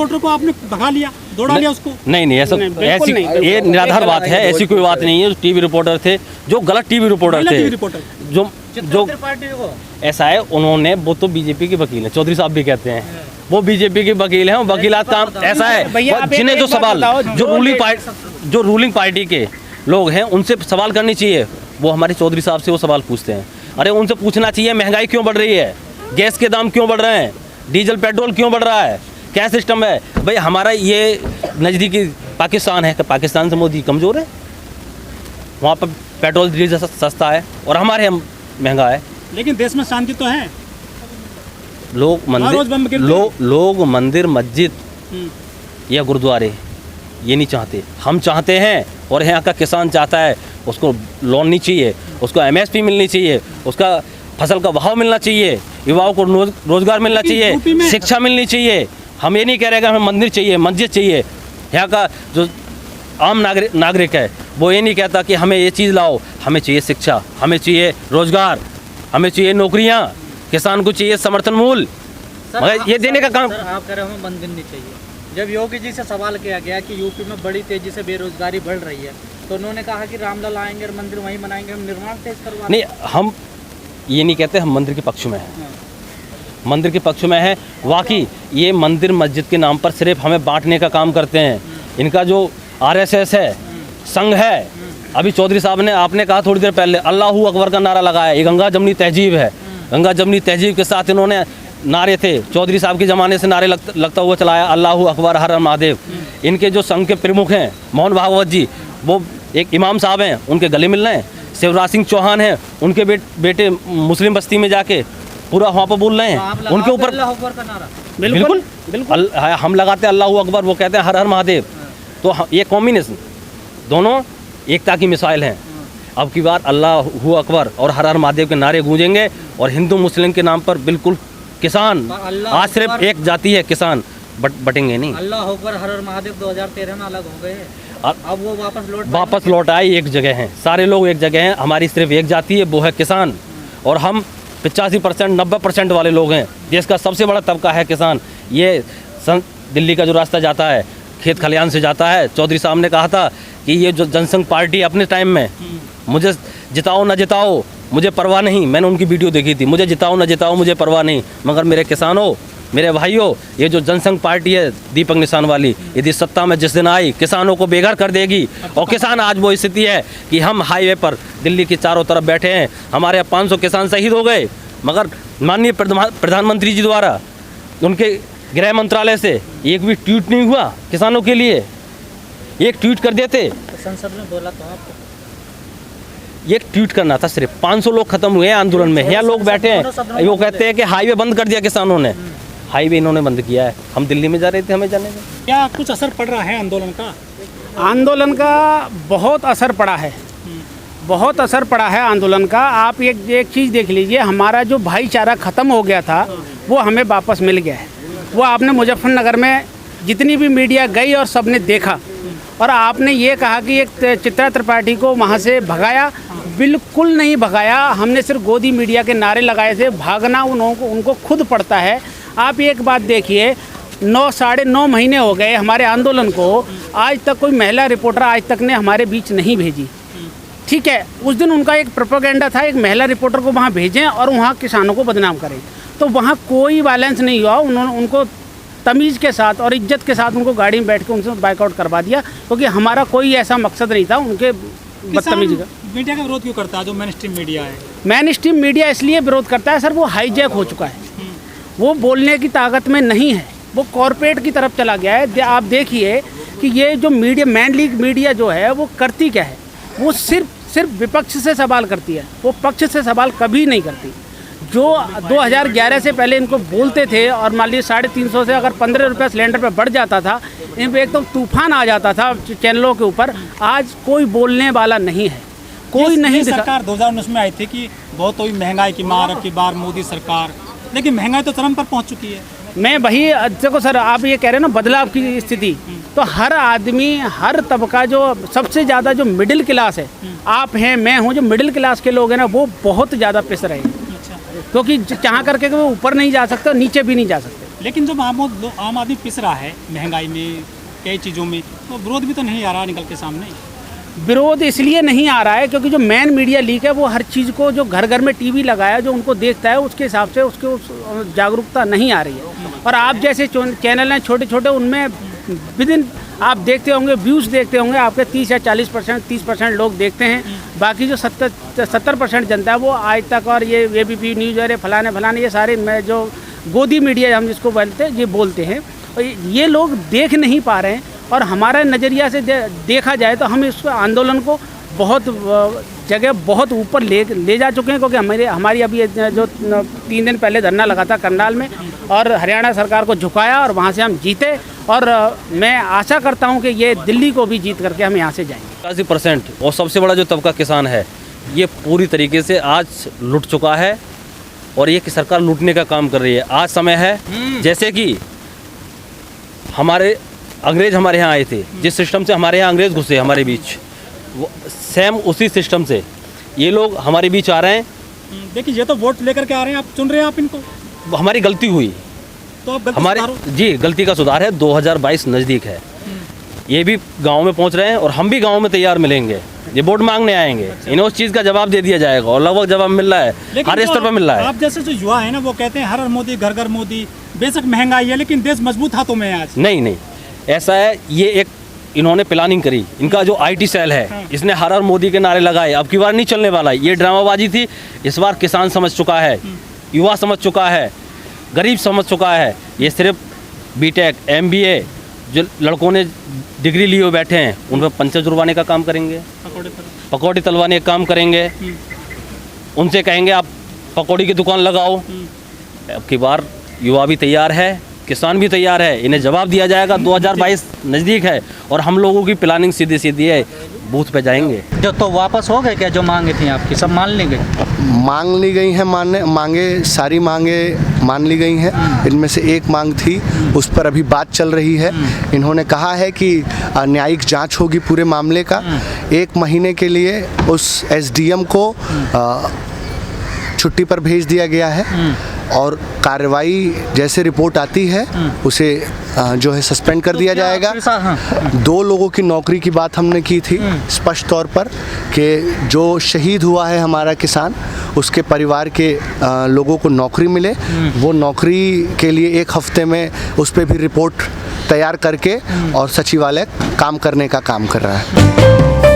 Reporter को आपने भगा लिया, दौड़ा लिया उसको। नहीं ऐसा, ऐसी ये निराधार बात है, ऐसी कोई बात नहीं है। टीवी रिपोर्टर थे जो गलत टीवी रिपोर्टर थे, जो ऐसा है, उन्होंने, वो तो बीजेपी के वकील है, चौधरी साहब भी कहते हैं वो बीजेपी के वकील हैं। वकीलात काम ऐसा है, जिन्हें जो सवाल, जो रूलिंग पार्टी के लोग हैं उनसे सवाल करनी चाहिए, वो हमारे चौधरी साहब से वो सवाल पूछते हैं। अरे उनसे पूछना चाहिए महंगाई क्यों बढ़ रही है, गैस के दाम क्यों बढ़ रहे हैं, डीजल पेट्रोल क्यों बढ़ रहा है, क्या सिस्टम है। भाई हमारा ये नज़दीकी पाकिस्तान है, पाकिस्तान से मोदी कमज़ोर है, वहाँ पर पेट्रोल डीजल सस्ता है और हमारे यहाँ महंगा है। लेकिन देश में शांति तो है, लोग मंदिर मस्जिद या गुरुद्वारे ये नहीं चाहते, हम चाहते हैं। और यहाँ का किसान चाहता है, उसको लोन नहीं चाहिए, उसको MSP मिलनी चाहिए, उसका फसल का भाव मिलना चाहिए, युवाओं को रोजगार मिलना चाहिए, शिक्षा मिलनी चाहिए। हम ये नहीं कह रहे कि हमें मंदिर चाहिए, मस्जिद चाहिए। यहाँ का जो आम नागरिक है वो ये नहीं कहता कि हमें ये चीज़ लाओ, हमें चाहिए शिक्षा, हमें चाहिए रोजगार, हमें चाहिए नौकरियाँ, किसान को चाहिए समर्थन मूल्य, मगर ये देने का काम। आप कह रहे हो मंदिर नहीं चाहिए। जब योगी जी से सवाल किया गया कि यूपी में बड़ी तेजी से बेरोजगारी बढ़ रही है, तो उन्होंने कहा कि रामलला आएंगे और मंदिर वहीं बनाएंगे, हम निर्माण तेज करवा। नहीं, हम ये नहीं कहते, हम मंदिर के पक्ष में हैं, मंदिर के पक्ष में है। वाकई ये मंदिर मस्जिद के नाम पर सिर्फ हमें बांटने का काम करते हैं। इनका जो RSS है, संघ है, अभी चौधरी साहब ने, आपने कहा थोड़ी देर पहले, अल्लाहू अकबर का नारा लगाया। ये गंगा जमनी तहजीब है, गंगा जमनी तहजीब के साथ इन्होंने नारे थे, चौधरी साहब के ज़माने से नारे लगता हुआ चलाया, अल्लाहू अकबर हर हर महादेव। इनके जो संघ के प्रमुख हैं मोहन भागवत जी, वो एक इमाम साहब हैं, उनके गले मिल रहे हैं। शिवराज सिंह चौहान हैं, उनके बेटे मुस्लिम बस्ती में जाके पूरा वहाँ पर बोल रहे हैं, उनके ऊपर बिल्कुल हम लगाते हैं अल्लाहू अकबर, वो कहते हैं हर हर महादेव। तो ये कॉम्बिनेशन दोनों एकता की मिसाइल हैं। अब की बार अल्लाहू अकबर और हर हर महादेव के नारे गूंजेंगे और हिंदू मुस्लिम के नाम पर बिल्कुल किसान, आज सिर्फ एक जाति है किसान, बटेंगे नहीं। अल्लाहू अकबर हर हर महादेव 2013 में अलग हो गए, अब वो वापस लौट आए, एक जगह हैं, सारे लोग एक जगह हैं। हमारी सिर्फ एक जाति है, वो है किसान, और हम 85% 90% वाले लोग हैं। देश का सबसे बड़ा तबका है किसान। ये दिल्ली का जो रास्ता जाता है खेत खलियान से जाता है। चौधरी साहब ने कहा था कि ये जो जनसंघ पार्टी अपने टाइम में, मुझे जिताओ ना जिताओ मुझे परवाह नहीं, मैंने उनकी वीडियो देखी थी, मुझे जिताओ ना जिताओ मुझे परवाह नहीं, मगर मेरे किसानों, मेरे भाइयों, ये जो जनसंघ पार्टी है दीपक निशान वाली, यदि सत्ता में जिस दिन आई किसानों को बेघर कर देगी। और किसान आज वो स्थिति है कि हम हाईवे पर दिल्ली के चारों तरफ बैठे हैं, हमारे यहाँ 500 किसान शहीद हो गए, मगर माननीय प्रधानमंत्री जी द्वारा, उनके गृह मंत्रालय से एक भी ट्वीट नहीं हुआ किसानों के लिए। एक ट्वीट कर देते, संसद में बोला तो आपको एक ट्वीट करना था सिर्फ। 500 लोग खत्म हुए हैं आंदोलन में, यहाँ लोग बैठे हैं, वो कहते हैं कि हाईवे बंद कर दिया किसानों ने। हाईवे इन्होंने बंद किया है, हम दिल्ली में जा रहे थे, हमें जाने में क्या कुछ असर पड़ रहा है आंदोलन का? आंदोलन का बहुत असर पड़ा है, बहुत असर पड़ा है आंदोलन का। आप एक चीज़ देख लीजिए, हमारा जो भाईचारा ख़त्म हो गया था वो हमें वापस मिल गया है। वो आपने मुजफ्फरनगर में जितनी भी मीडिया गई और सबने देखा, और आपने ये कहा कि एक चित्रा त्रिपाठी को वहाँ से भगाया, बिल्कुल नहीं भगाया। हमने सिर्फ गोदी मीडिया के नारे लगाए थे। भागना उनको खुद पड़ता है। आप एक बात देखिए, 9-9.5 महीने हो गए हमारे आंदोलन को, आज तक कोई महिला रिपोर्टर आज तक ने हमारे बीच नहीं भेजी। ठीक है, उस दिन उनका एक प्रोपेगेंडा था, एक महिला रिपोर्टर को वहाँ भेजें और वहाँ किसानों को बदनाम करें, तो वहाँ कोई वायलेंस नहीं हुआ। उन्होंने उनको तमीज़ के साथ और इज्जत के साथ उनको गाड़ी में बैठ के उनसे बाइकआउट करवा दिया, क्योंकि हमारा कोई ऐसा मकसद नहीं था उनके बदतमीजी का। मीडिया का विरोध क्यों करता है जो मेन स्ट्रीम मीडिया है? मेन स्ट्रीम मीडिया इसलिए विरोध करता है सर, वो हाईजैक हो चुका है, वो बोलने की ताकत में नहीं है, वो कॉरपोरेट की तरफ चला गया है। आप देखिए कि ये जो मीडिया, मेन लीग मीडिया जो है वो करती क्या है, वो सिर्फ विपक्ष से सवाल करती है, वो पक्ष से सवाल कभी नहीं करती। जो 2011 से पहले इनको बोलते थे और मान लीजिए 350 से अगर 15 रुपये सिलेंडर पे बढ़ जाता था, इन पर एकदम तूफान आ जाता था चैनलों के ऊपर। आज कोई बोलने वाला नहीं है, कोई नहीं। सरकार 2019 में आई थी कि बहुत हुई महंगाई की मार, अब की बार मोदी सरकार, लेकिन महंगाई तो चरम पर पहुंच चुकी है। मैं वही देखो सर, आप ये कह रहे हैं ना बदलाव की स्थिति, तो हर आदमी, हर तबका, जो सबसे ज़्यादा जो मिडिल क्लास है, आप हैं, मैं हूँ, जो मिडिल क्लास के लोग हैं ना, वो बहुत ज़्यादा पिस रहे हैं, क्योंकि चाह करके वो ऊपर नहीं जा सकते, नीचे भी नहीं जा सकते। लेकिन जब आम आदमी पिस रहा है महंगाई में, कई चीज़ों में, तो विरोध भी तो नहीं आ रहा निकल के सामने। विरोध इसलिए नहीं आ रहा है क्योंकि जो मेन मीडिया लीक है वो हर चीज़ को, जो घर घर में टीवी लगाया, जो उनको देखता है उसके हिसाब से उसके उस जागरूकता नहीं आ रही है। और आप जैसे चैनल हैं छोटे छोटे, उनमें विदिन आप देखते होंगे, व्यूज़ देखते होंगे, आपके 30 या 40%, 30% लोग देखते हैं। बाकी जो 70% जनता है वो आज तक, और ये ABP न्यूज़ और फलाने ये सारे में जो गोदी मीडिया हम जिसको बोलते हैं, ये बोलते हैं, और ये लोग देख नहीं पा रहे हैं। और हमारा नज़रिया से देखा जाए तो हम इस आंदोलन को बहुत जगह बहुत ऊपर ले जा चुके हैं, क्योंकि हमारी अभी जो 3 दिन पहले धरना लगा था करनाल में, और हरियाणा सरकार को झुकाया और वहाँ से हम जीते। और मैं आशा करता हूँ कि ये दिल्ली को भी जीत करके हम यहाँ से जाएंगे। 80% और सबसे बड़ा जो तबका किसान है, ये पूरी तरीके से आज लुट चुका है, और ये कि सरकार लूटने का काम कर रही है। आज समय है, जैसे कि हमारे अंग्रेज हमारे यहाँ आए थे, जिस सिस्टम से हमारे यहाँ अंग्रेज घुसे हमारे बीच, वो सेम उसी सिस्टम से ये लोग हमारे बीच आ रहे हैं। देखिए, ये तो वोट लेकर के आ रहे हैं, आप चुन रहे हैं आप इनको, हमारी गलती हुई, तो आप गलती हमारे सुधारो। जी गलती का सुधार है। 2022 नज़दीक है, ये भी गांव में पहुंच रहे हैं, और हम भी गांव में तैयार मिलेंगे। ये वोट मांगने आएंगे, इन्हें उस चीज़ का जवाब दे दिया जाएगा, और लगभग जवाब मिल रहा है, हर स्तर पर मिल रहा है। आप जैसे जो युवा है ना, वो कहते हैं हर मोदी घर घर मोदी। बेशक महंगाई है, लेकिन देश मजबूत हाथों में है आज। नहीं, ऐसा है, ये एक इन्होंने प्लानिंग करी। इनका जो IT सेल है, इसने हर मोदी के नारे लगाए। अब की बार नहीं चलने वाला, ये ड्रामाबाजी थी। इस बार किसान समझ चुका है, युवा समझ चुका है, गरीब समझ चुका है। ये सिर्फ BTech MBA जो लड़कों ने डिग्री लिए हुए बैठे हैं, उन पर पंचे जुर्माने का काम करेंगे, पकौड़ी तलवाने का काम करेंगे। उनसे कहेंगे आप पकौड़ी की दुकान लगाओ। अब की बार युवा भी तैयार है, किसान भी तैयार है, इन्हें जवाब दिया जाएगा। 2022 नज़दीक है, और हम लोगों की प्लानिंग सीधी है, बूथ पे जाएंगे। जो तो वापस हो गए क्या, जो मांगे थी आपकी सब मान ली गई? मांग ली गई हैं, मांगे सारी मांगे मान ली गई हैं। इनमें से एक मांग थी, उस पर अभी बात चल रही है। इन्होंने कहा है कि न्यायिक जांच होगी पूरे मामले का। 1 महीने के लिए उस SDM को छुट्टी पर भेज दिया गया है, और कार्रवाई जैसे रिपोर्ट आती है उसे जो है सस्पेंड कर दिया जाएगा। 2 लोगों की नौकरी की बात हमने की थी स्पष्ट तौर पर, कि जो शहीद हुआ है हमारा किसान, उसके परिवार के लोगों को नौकरी मिले। वो नौकरी के लिए 1 हफ्ते में उस पर भी रिपोर्ट तैयार करके और सचिवालय काम करने का काम कर रहा है।